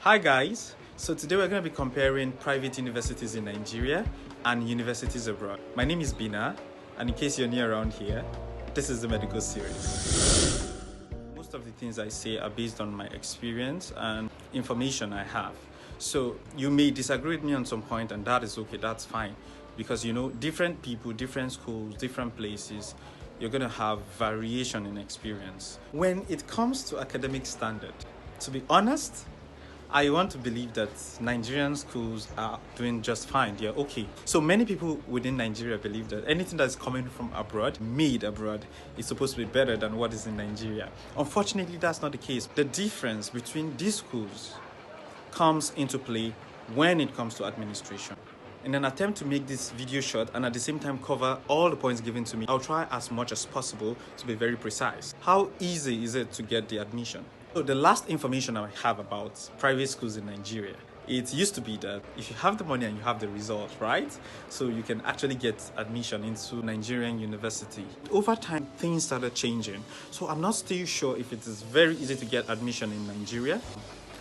Hi guys, so today we're going to be comparing private universities in Nigeria and universities abroad. My name is Bina, and in case you're new around here, this is the medical series. Most of the things I say are based on my experience and information I have. So you may disagree with me on some point, and that is okay, that's fine. Because different people, different schools, different places, you're going to have variation in experience. When it comes to academic standard, to be honest, I want to believe that Nigerian schools are doing just fine. They're okay. So many people within Nigeria believe that anything that's coming from abroad, made abroad, is supposed to be better than what is in Nigeria. Unfortunately, that's not the case. The difference between these schools comes into play when it comes to administration. In an attempt to make this video short and at the same time cover all the points given to me, I'll try as much as possible to be very precise. How easy is it to get the admission? So the last information I have about private schools in Nigeria, it used to be that if you have the money and you have the results, right? So you can actually get admission into Nigerian university. Over time, things started changing. So I'm not still sure if it is very easy to get admission in Nigeria.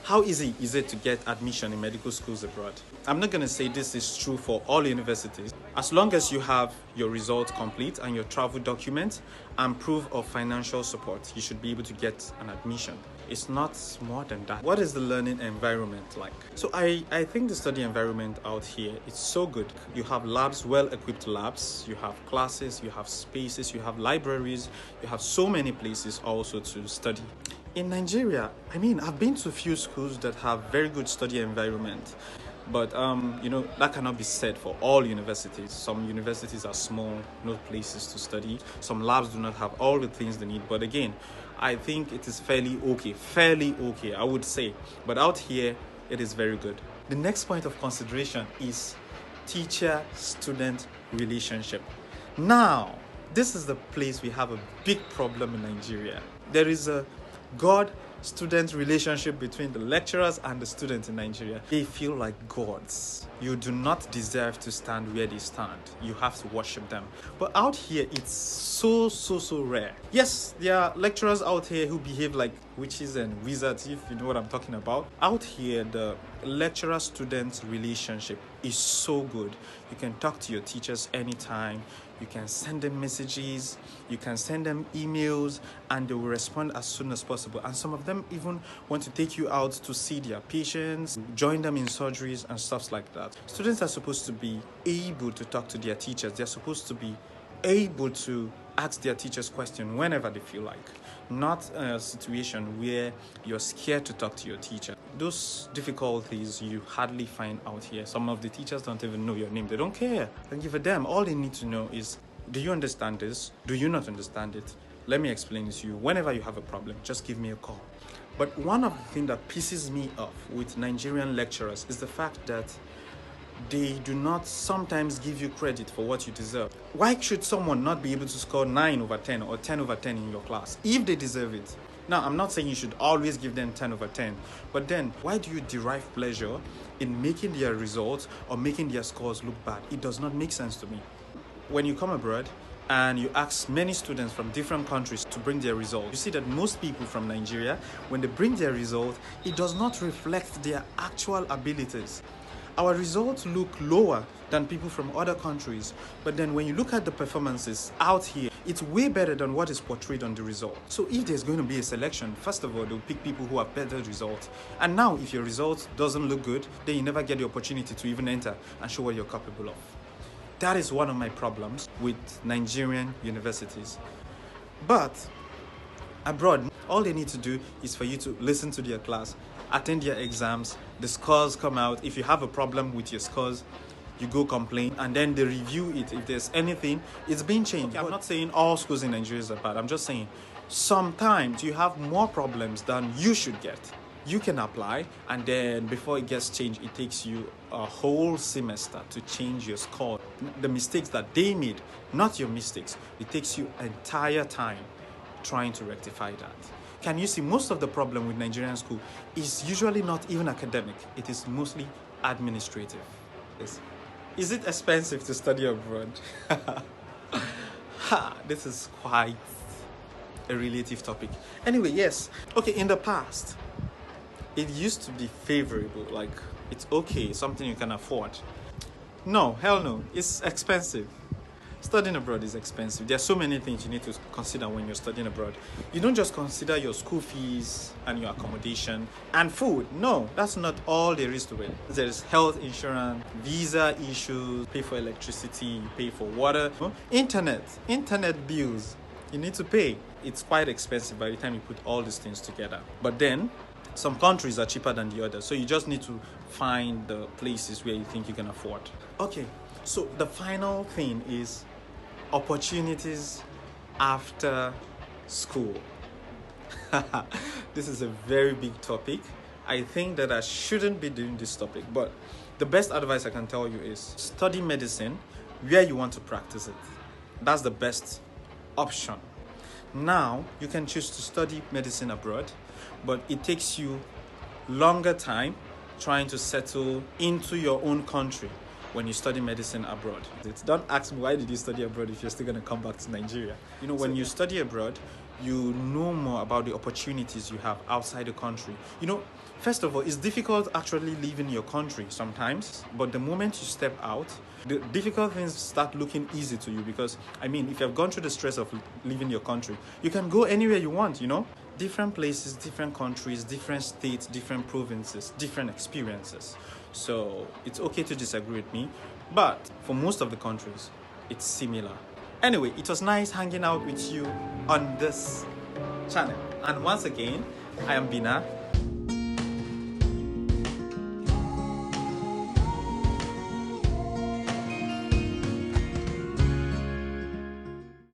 How easy is it to get admission in medical schools abroad? I'm not going to say this is true for all universities. As long as you have your results complete and your travel document and proof of financial support, you should be able to get an admission. It's not more than that. What is the learning environment like? So I think the study environment out here is so good. You have labs, well-equipped labs. You have classes, you have spaces, you have libraries. You have so many places also to study. In Nigeria, I've been to a few schools that have very good study environment. But, that cannot be said for all universities. Some universities are small, no places to study. Some labs do not have all the things they need. But again, I think it is fairly okay, I would say. But out here, it is very good. The next point of consideration is teacher-student relationship. Now, this is the place we have a big problem in Nigeria. There is a God-student relationship between the lecturers and the students in Nigeria. They feel like gods. You do not deserve to stand where they stand. You have to worship them. But out here, it's so rare. Yes, there are lecturers out here who behave like witches and wizards, if you know what I'm talking about. Out here, the lecturer-student relationship is so good. You can talk to your teachers anytime. You can send them messages, you can send them emails, and they will respond as soon as possible. And some of them even want to take you out to see their patients, join them in surgeries and stuff like that. Students are supposed to be able to talk to their teachers. They're supposed to be able to ask their teachers questions whenever they feel like. Not a situation where you're scared to talk to your teacher. Those difficulties you hardly find out here. Some of the teachers don't even know your name. They don't care. Don't give a damn. All they need to know is, do you understand this? Do you not understand it? Let me explain this to you. Whenever you have a problem, just give me a call. But one of the things that pisses me off with Nigerian lecturers is the fact that they do not sometimes give you credit for what you deserve. Why should someone not be able to score 9 over 10 or 10 over 10 in your class if they deserve it? Now, I'm not saying you should always give them 10 over 10, but then why do you derive pleasure in making their results or making their scores look bad? It does not make sense to me. When you come abroad and you ask many students from different countries to bring their results, you see that most people from Nigeria, when they bring their results, it does not reflect their actual abilities. Our results look lower than people from other countries, but then when you look at the performances out here, it's way better than what is portrayed on the result. So if there's going to be a selection, first of all, they'll pick people who have better results. And now, if your result doesn't look good, then you never get the opportunity to even enter and show what you're capable of. That is one of my problems with Nigerian universities. But abroad, all they need to do is for you to listen to their class, attend their exams, the scores come out. If you have a problem with your scores, you go complain, and then they review it. If there's anything, it's being changed. Okay, I'm not saying all schools in Nigeria are bad. I'm just saying sometimes you have more problems than you should get. You can apply, and then before it gets changed, it takes you a whole semester to change your score. The mistakes that they made, not your mistakes, it takes you entire time trying to rectify that. Can you see most of the problem with Nigerian school is usually not even academic. It is mostly administrative. Is it expensive to study abroad? This is quite a relative topic. Anyway, yes. Okay, in the past, it used to be favorable, like it's okay, something you can afford. No, hell no, it's expensive. Studying abroad is expensive. There are so many things you need to consider when you're studying abroad. You don't just consider your school fees and your accommodation and food. No, that's not all there is to it. There's health insurance, visa issues, pay for electricity, you pay for water, internet bills you need to pay. It's quite expensive by the time you put all these things together. But then some countries are cheaper than the others, so you just need to find the places where you think you can afford. Okay, so the final thing is opportunities after school. This is a very big topic. I think that I shouldn't be doing this topic, but the best advice I can tell you is study medicine where you want to practice it. That's the best option. Now, you can choose to study medicine abroad, but it takes you longer time trying to settle into your own country when you study medicine abroad. Don't ask me why did you study abroad if you're still going to come back to Nigeria. When you study abroad, you know more about the opportunities you have outside the country. First of all, it's difficult actually leaving your country sometimes, but the moment you step out, the difficult things start looking easy to you because, if you have gone through the stress of leaving your country, you can go anywhere you want, Different places, different countries, different states, different provinces, different experiences. So it's okay to disagree with me, but for most of the countries, it's similar. Anyway, it was nice hanging out with you on this channel. And once again, I am Bina.